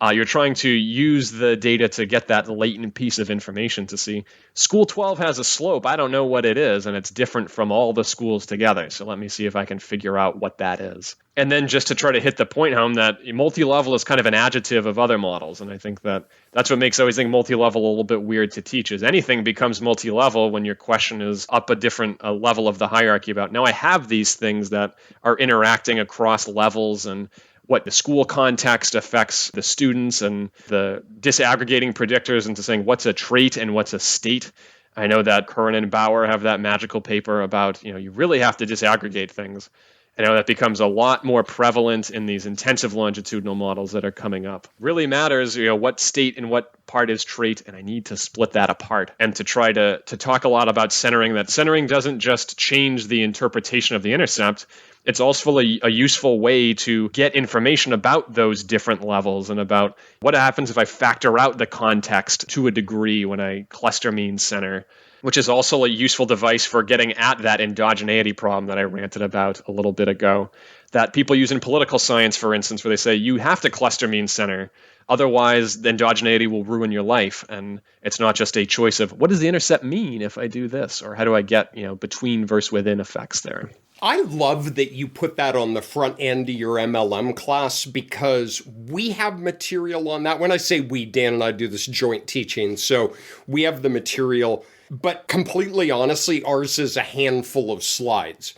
You're trying to use the data to get that latent piece of information to see, school 12 has a slope. I don't know what it is, and it's different from all the schools together. So let me see if I can figure out what that is. And then just to try to hit the point home that multi-level is kind of an adjective of other models. And I think that that's what makes I always think multi-level a little bit weird to teach, is anything becomes multi-level when your question is up a different level of the hierarchy about, now I have these things that are interacting across levels and what the school context affects the students and the disaggregating predictors into saying what's a trait and what's a state. I know that Curran and Bauer have that magical paper about, you really have to disaggregate things. I know that becomes a lot more prevalent in these intensive longitudinal models that are coming up. Really matters, what state and what part is trait, and I need to split that apart. And to try to talk a lot about centering, that centering doesn't just change the interpretation of the intercept, it's also a useful way to get information about those different levels and about what happens if I factor out the context to a degree when I cluster mean center, which is also a useful device for getting at that endogeneity problem that I ranted about a little bit ago, that people use in political science, for instance, where they say you have to cluster mean center, otherwise the endogeneity will ruin your life. And it's not just a choice of what does the intercept mean if I do this, or how do I get between versus within effects there. I love that you put that on the front end of your MLM class, because we have material on that. When I say we, Dan and I do this joint teaching, so we have the material But completely honestly, ours is a handful of slides.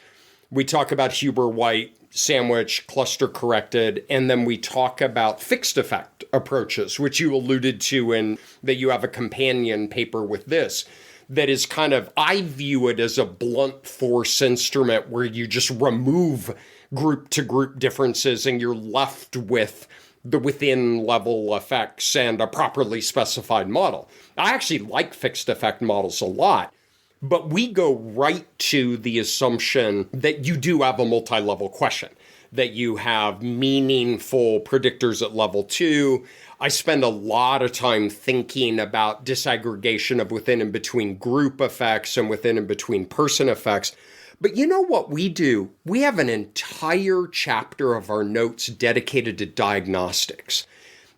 We talk about Huber-White, sandwich, cluster corrected, and then we talk about fixed effect approaches, which you alluded to in that you have a companion paper with this. That is kind of, I view it as a blunt force instrument where you just remove group to group differences and you're left with the within level effects and a properly specified model. I actually like fixed effect models a lot, but we go right to the assumption that you do have a multi-level question, that you have meaningful predictors at level 2. I spend a lot of time thinking about disaggregation of within and between group effects and within and between person effects. But you know what we do? We have an entire chapter of our notes dedicated to diagnostics.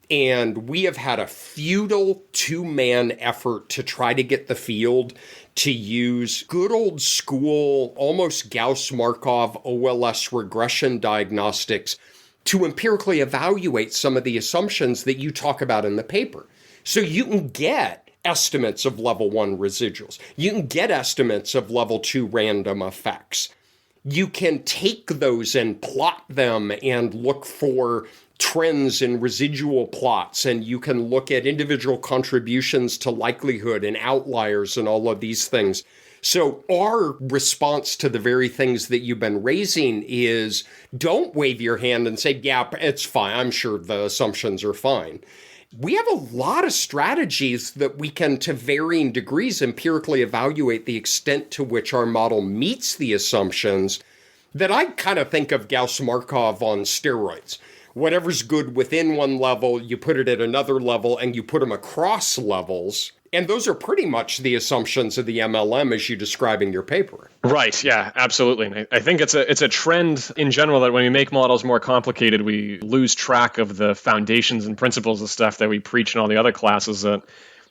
And we have had a futile 2-man effort to try to get the field to use good old school, almost Gauss-Markov OLS regression diagnostics to empirically evaluate some of the assumptions that you talk about in the paper. So you can get estimates of level 1 residuals. You can get estimates of level 2 random effects. You can take those and plot them and look for trends in residual plots, and you can look at individual contributions to likelihood and outliers and all of these things. So our response to the very things that you've been raising is don't wave your hand and say, yeah, it's fine. I'm sure the assumptions are fine. We have a lot of strategies that we can, to varying degrees, empirically evaluate the extent to which our model meets the assumptions that I kind of think of Gauss-Markov on steroids. Whatever's good within one level, you put it at another level, and you put them across levels. And those are pretty much the assumptions of the MLM as you describe in your paper. Right. Yeah, absolutely. And I think it's a trend in general that when we make models more complicated, we lose track of the foundations and principles of stuff that we preach in all the other classes. That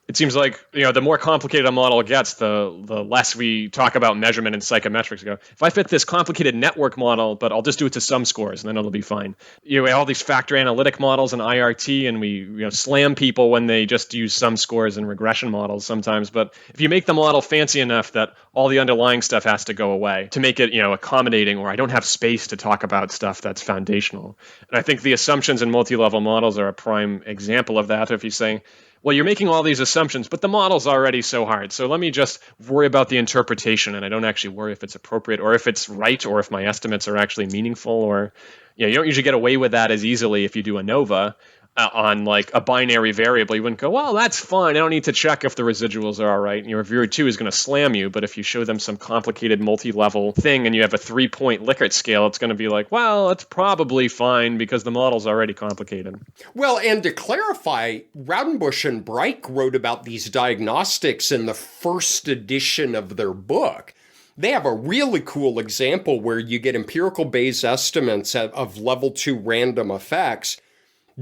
it seems like, the more complicated a model gets, the less we talk about measurement and psychometrics. Go, if I fit this complicated network model, but I'll just do it to some scores, and then it'll be fine. We have all these factor analytic models and IRT, and we slam people when they just use some scores and regression models sometimes. But if you make the model fancy enough that all the underlying stuff has to go away to make it, accommodating, or I don't have space to talk about stuff that's foundational. And I think the assumptions in multi-level models are a prime example of that. If you're saying, well, you're making all these assumptions, but the model's already so hard. So let me just worry about the interpretation, and I don't actually worry if it's appropriate or if it's right or if my estimates are actually meaningful. Or you don't usually get away with that as easily if you do ANOVA on like a binary variable. You wouldn't go, well, that's fine. I don't need to check if the residuals are all right. And your reviewer 2 is going to slam you. But if you show them some complicated multi-level thing and you have a 3-point Likert scale, it's going to be like, well, it's probably fine because the model's already complicated. Well, and to clarify, Raudenbush and Breich wrote about these diagnostics in the first edition of their book. They have a really cool example where you get empirical Bayes estimates of level 2 random effects.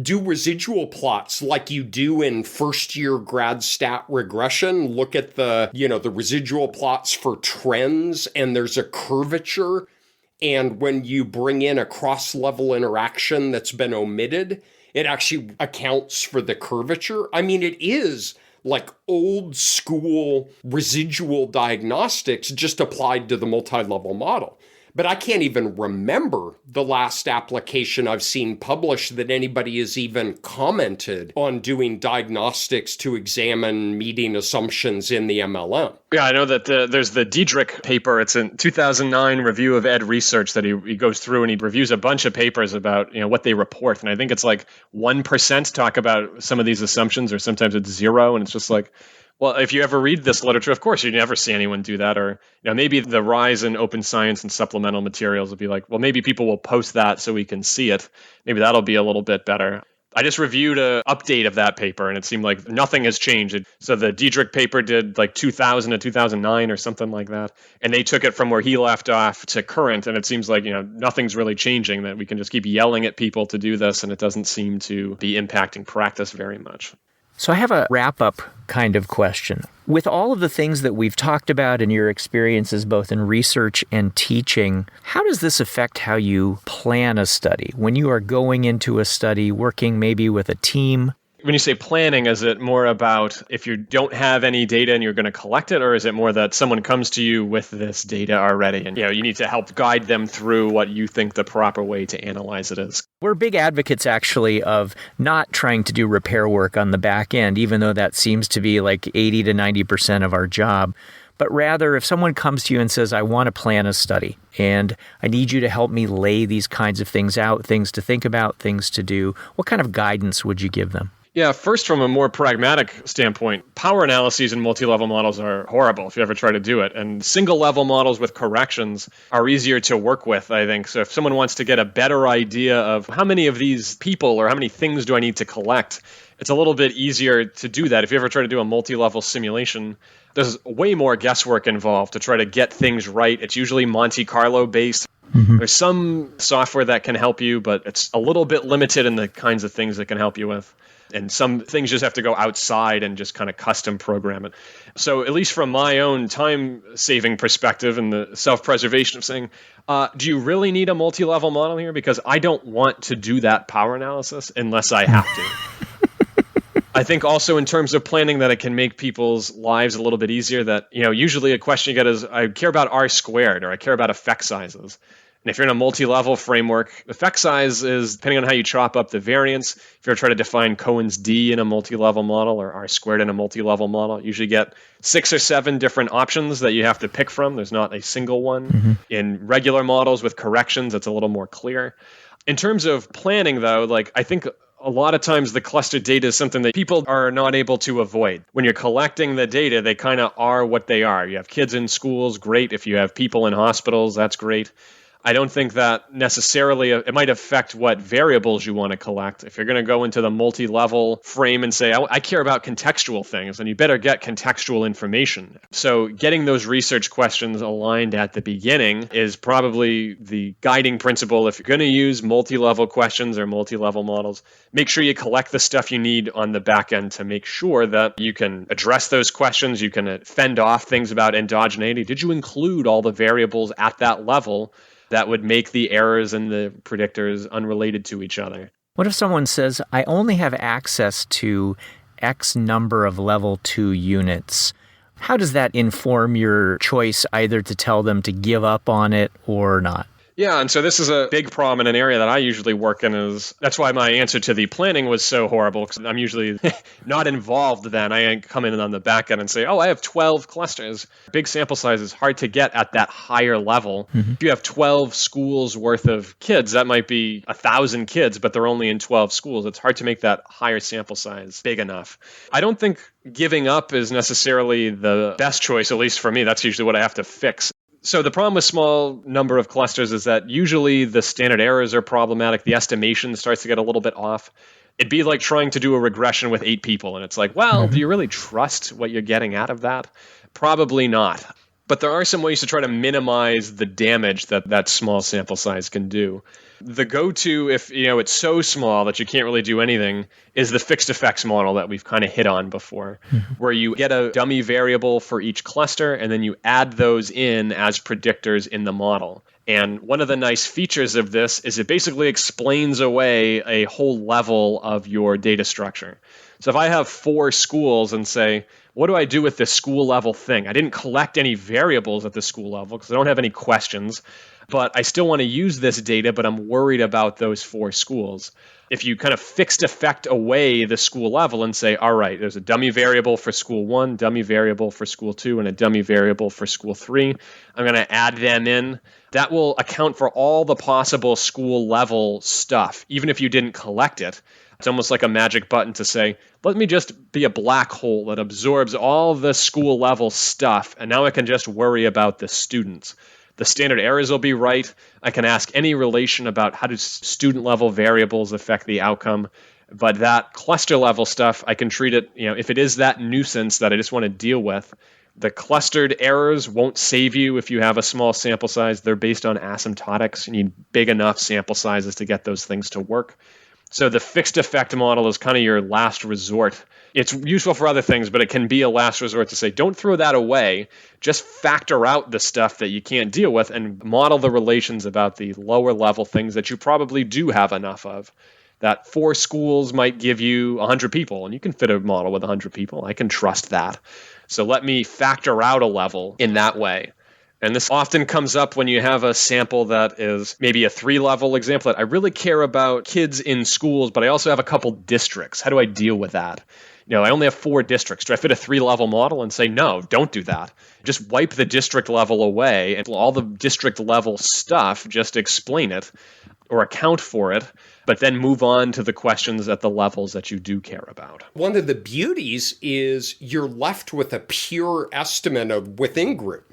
Do residual plots like you do in first-year grad stat regression. Look at the residual plots for trends, and there's a curvature. And when you bring in a cross-level interaction that's been omitted, it actually accounts for the curvature. I mean, it is like old school residual diagnostics just applied to the multi-level model. But I can't even remember the last application I've seen published that anybody has even commented on doing diagnostics to examine meeting assumptions in the MLM. Yeah, I know that there's the Diedrich paper. It's a 2009 review of Ed Research that he goes through and he reviews a bunch of papers about what they report. And I think it's like 1% talk about some of these assumptions, or sometimes it's 0. And it's just like, well, if you ever read this literature, of course, you never see anyone do that. Or maybe the rise in open science and supplemental materials will be like, well, maybe people will post that so we can see it. Maybe that'll be a little bit better. I just reviewed an update of that paper, and it seemed like nothing has changed. So the Diedrich paper did like 2000 to 2009 or something like that. And they took it from where he left off to current. And it seems like, nothing's really changing, that we can just keep yelling at people to do this. And it doesn't seem to be impacting practice very much. So I have a wrap-up kind of question. With all of the things that we've talked about and your experiences both in research and teaching, how does this affect how you plan a study? When you are going into a study, working maybe with a team? When you say planning, is it more about if you don't have any data and you're going to collect it, or is it more that someone comes to you with this data already and you need to help guide them through what you think the proper way to analyze it is? We're big advocates, actually, of not trying to do repair work on the back end, even though that seems to be like 80 to 90% of our job. But rather, if someone comes to you and says, I want to plan a study and I need you to help me lay these kinds of things out, things to think about, things to do, what kind of guidance would you give them? Yeah, first, from a more pragmatic standpoint, power analyses and multi-level models are horrible if you ever try to do it. And single-level models with corrections are easier to work with, I think. So if someone wants to get a better idea of how many of these people or how many things do I need to collect, it's a little bit easier to do that. If you ever try to do a multi-level simulation, there's way more guesswork involved to try to get things right. It's usually Monte Carlo based. There's some software that can help you, but it's a little bit limited in the kinds of things it can help you with. And some things just have to go outside and just kind of custom program it. So at least from my own time-saving perspective and the self-preservation of saying, do you really need a multi-level model here? Because I don't want to do that power analysis unless I have to. I think also in terms of planning that it can make people's lives a little bit easier that, usually a question you get is, I care about R squared or I care about effect sizes. And if you're in a multi-level framework, effect size is depending on how you chop up the variance. If you're trying to define Cohen's D in a multi-level model or R squared in a multi-level model, you usually get 6 or 7 different options that you have to pick from. There's not a single one. In regular models with corrections, it's a little more clear. In terms of planning, though, I think a lot of times the clustered data is something that people are not able to avoid. When you're collecting the data, they kind of are what they are. You have kids in schools, great. If you have people in hospitals, that's great. I don't think that necessarily, it might affect what variables you want to collect. If you're going to go into the multi-level frame and say, I care about contextual things, then you better get contextual information. So getting those research questions aligned at the beginning is probably the guiding principle. If you're going to use multi-level questions or multi-level models, make sure you collect the stuff you need on the back end to make sure that you can address those questions. You can fend off things about endogeneity. Did you include all the variables at that level that would make the errors and the predictors unrelated to each other? What if someone says, I only have access to X number of level 2 units? How does that inform your choice either to tell them to give up on it or not? Yeah, and so this is a big problem in an area that I usually work in. That's why my answer to the planning was so horrible, because I'm usually not involved then. I come in on the back end and say, I have 12 clusters. Big sample size is hard to get at that higher level. If you have 12 schools worth of kids, that might be 1,000 kids, but they're only in 12 schools. It's hard to make that higher sample size big enough. I don't think giving up is necessarily the best choice, at least for me. That's usually what I have to fix. So the problem with small number of clusters is that usually the standard errors are problematic. The estimation starts to get a little bit off. It'd be like trying to do a regression with 8 people. And it's like, well, do you really trust what you're getting out of that? Probably not. But there are some ways to try to minimize the damage that small sample size can do. The go-to, if it's so small that you can't really do anything, is the fixed effects model that we've kind of hit on before, where you get a dummy variable for each cluster, and then you add those in as predictors in the model. And one of the nice features of this is it basically explains away a whole level of your data structure. So if I have 4 schools and say, what do I do with this school level thing? I didn't collect any variables at the school level because I don't have any questions, but I still want to use this data, but I'm worried about those 4 schools. If you kind of fixed effect away the school level and say, all right, there's a dummy variable for school 1, dummy variable for school 2, and a dummy variable for school 3, I'm going to add them in. That will account for all the possible school level stuff, even if you didn't collect it. It's almost like a magic button to say, let me just be a black hole that absorbs all the school level stuff, and now I can just worry about the students. The standard errors will be right. I can ask any relation about how do student level variables affect the outcome. But that cluster level stuff, I can treat it, if it is that nuisance that I just want to deal with, the clustered errors won't save you if you have a small sample size. They're based on asymptotics. You need big enough sample sizes to get those things to work. So the fixed effect model is kind of your last resort. It's useful for other things, but it can be a last resort to say, don't throw that away. Just factor out the stuff that you can't deal with and model the relations about the lower level things that you probably do have enough of. that 4 schools might give you 100 people, and you can fit a model with 100 people. I can trust that. So let me factor out a level in that way. And this often comes up when you have a sample that is maybe a 3-level example that I really care about kids in schools, but I also have a couple districts. How do I deal with that? I only have 4 districts. Do I fit a 3-level model and say, no, don't do that? Just wipe the district level away and all the district level stuff, just explain it or account for it, but then move on to the questions at the levels that you do care about. One of the beauties is you're left with a pure estimate of within group.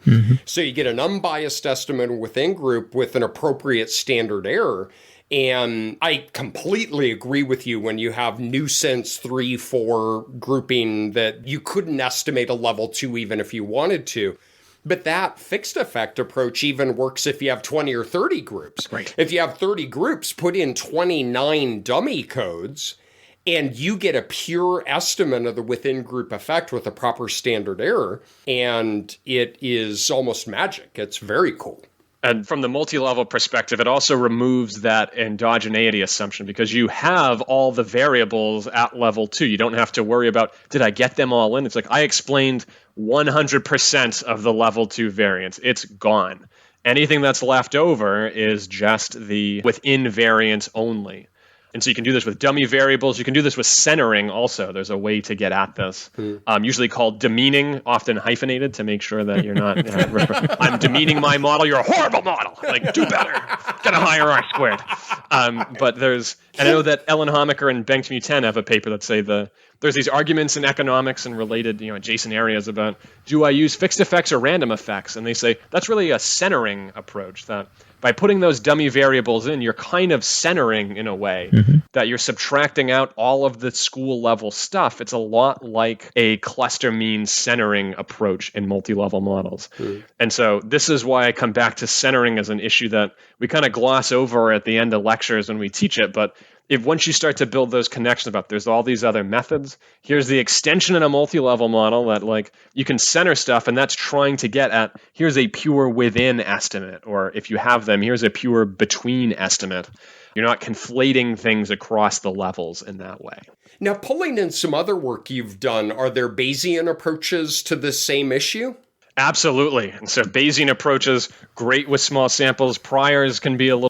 So you get an unbiased estimate of within group with an appropriate standard error. And I completely agree with you when you have nuisance 3, 4 grouping that you couldn't estimate a level 2 even if you wanted to. But that fixed effect approach even works if you have 20 or 30 groups. Right. If you have 30 groups, put in 29 dummy codes, and you get a pure estimate of the within group effect with a proper standard error. And it is almost magic. It's very cool. And from the multi-level perspective, it also removes that endogeneity assumption because you have all the variables at level 2. You don't have to worry about, did I get them all in? It's like I explained 100% of the level 2 variance. It's gone. Anything that's left over is just the within variance only. And so you can do this with dummy variables. You can do this with centering also. There's a way to get at this, usually called demeaning, often hyphenated to make sure that you're not, I'm demeaning my model. You're a horrible model. Like, do better. Get a higher R-squared. But and I know that Ellen Homaker and Bengt Muten have a paper that say there's these arguments in economics and related, adjacent areas about, do I use fixed effects or random effects? And they say that's really a centering approach, that by putting those dummy variables in, you're kind of centering in a way that you're subtracting out all of the school level stuff. It's a lot like a cluster mean centering approach in multi-level models. And so this is why I come back to centering as an issue that we kind of gloss over at the end of lectures when we teach it. But once you start to build those connections about there's all these other methods, here's the extension in a multi-level model that like you can center stuff, and that's trying to get at here's a pure within estimate, or if you have them, here's a pure between estimate. You're not conflating things across the levels in that way. Now, pulling in some other work you've done, are there Bayesian approaches to this same issue? Absolutely. And so Bayesian approaches, great with small samples. Priors can be a little...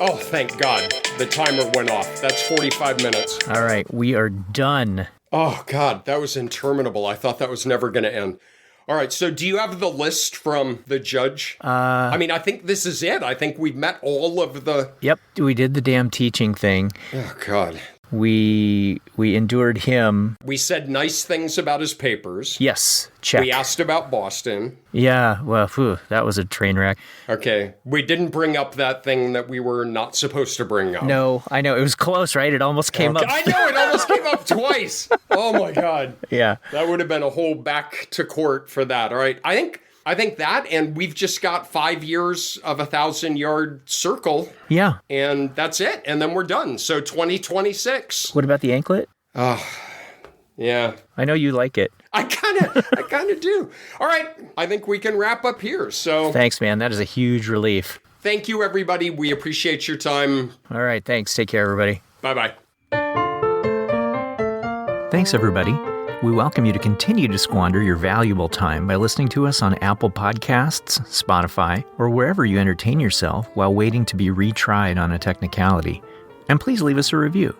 Oh, thank God. The timer went off. That's 45 minutes. All right, we are done. Oh, God, that was interminable. I thought that was never going to end. All right, so do you have the list from the judge? I think this is it. I think we've met all of the... Yep, we did the damn teaching thing. Oh, God. We endured him. We said nice things about his papers. Yes, check. We asked about Boston. Yeah, well, that was a train wreck. Okay, we didn't bring up that thing that we were not supposed to bring up. No, I know. It was close, right? It almost came up. I know, it almost came up twice. Oh, my God. Yeah. That would have been a whole back to court for that. All right, I think that, and we've just got 5 years of 1,000-yard circle. Yeah. And that's it. And then we're done. So 2026. What about the anklet? Oh, yeah. I know you like it. I kind of do. All right. I think we can wrap up here. So thanks, man. That is a huge relief. Thank you, everybody. We appreciate your time. All right. Thanks. Take care, everybody. Bye-bye. Thanks, everybody. We welcome you to continue to squander your valuable time by listening to us on Apple Podcasts, Spotify, or wherever you entertain yourself while waiting to be retried on a technicality. And please leave us a review.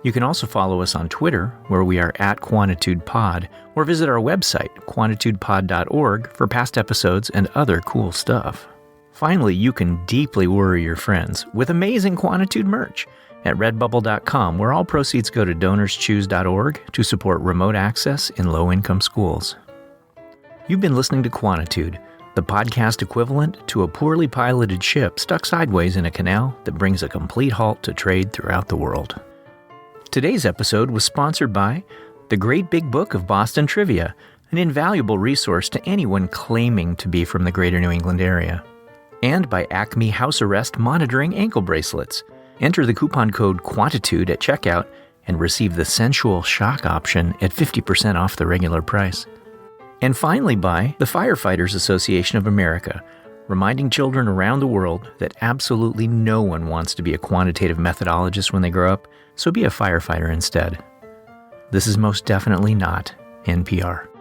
You can also follow us on Twitter, where we are at QuantitudePod, or visit our website, quantitudepod.org, for past episodes and other cool stuff. Finally, you can deeply worry your friends with amazing Quantitude merch at redbubble.com, where all proceeds go to donorschoose.org to support remote access in low-income schools. You've been listening to Quantitude, the podcast equivalent to a poorly piloted ship stuck sideways in a canal that brings a complete halt to trade throughout the world. Today's episode was sponsored by The Great Big Book of Boston Trivia, an invaluable resource to anyone claiming to be from the greater New England area, and by Acme House Arrest Monitoring Ankle Bracelets. Enter the coupon code QUANTITUDE at checkout and receive the sensual shock option at 50% off the regular price. And finally by the Firefighters Association of America, reminding children around the world that absolutely no one wants to be a quantitative methodologist when they grow up, so be a firefighter instead. This is most definitely not NPR.